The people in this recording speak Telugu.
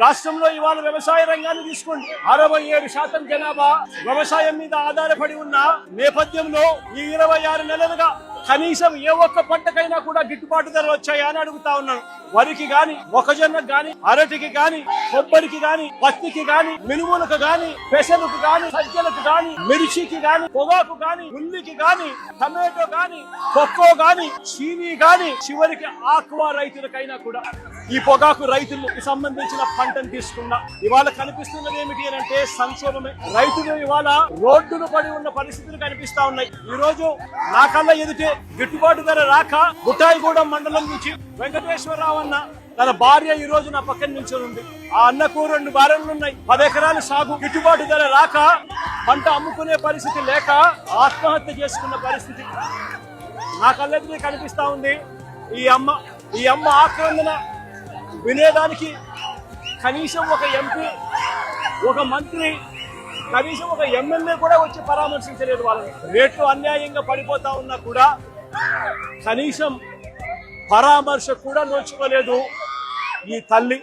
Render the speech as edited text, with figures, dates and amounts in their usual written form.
రాష్ట్రంలో ఇవాళ వ్యవసాయ రంగాన్ని తీసుకోండి. 67% జనాభా వ్యవసాయం మీద ఆధారపడి ఉన్న నేపథ్యంలో ఈ 26 నెలలుగా కనీసం ఏ ఒక్క పంటకైనా కూడా గిట్టుబాటు ధరలు వచ్చాయా అని అడుగుతా ఉన్నాను. వరికి గాని, మొక్కజొన్నకు గాని, అరటికి గాని, కొబ్బరికి గాని, పత్తికి గాని, మినుములకు గాని, పెసలకు గాని, సజ్జలకు గాని, మిర్చికి గాని, పొగాకు గాని, ఉల్లికి గాని, టమాటో గాని, కొక్కో గాని, చీనీ గాని, చివరికి ఆక్వా రైతులకైనా కూడా ఈ పొగాకు రైతులకు సంబంధించిన పంటను తీసుకున్నా ఇవాళ కనిపిస్తున్నది ఏమిటి అంటే సంక్షోభమే. రైతులు ఇవాళ రోడ్డును పడి ఉన్న పరిస్థితులు కనిపిస్తా ఉన్నాయి. ఈ రోజు నా కళ్ళ ఎదుటే గిట్టుబాటు ధర రాక బుట్టాయిగూడెం మండలం నుంచి వెంకటేశ్వరరావు అన్న తన భార్య ఈ రోజు నా పక్కన నిల్చొని ఉంది. ఆ అన్నకు 2 భార్యలు ఉన్నాయి. 10 ఎకరాల సాగు, గిట్టుబాటు ధర రాక పంట అమ్ముకునే పరిస్థితి లేక ఆత్మహత్య చేసుకున్న పరిస్థితి నా కళ్ళెదుటే కనిపిస్తా ఉంది. ఈ అమ్మ ఆక్రందన వినేదానికి కనీసం ఒక ఎంపీ, ఒక మంత్రి, కనీసం ఒక ఎమ్మెల్యే కూడా వచ్చి పరామర్శించలేదు. వాళ్ళని రేట్లు అన్యాయంగా పడిపోతా ఉన్నా కూడా కనీసం పరామర్శ కూడా నోచుకోలేదు ఈ తల్లి.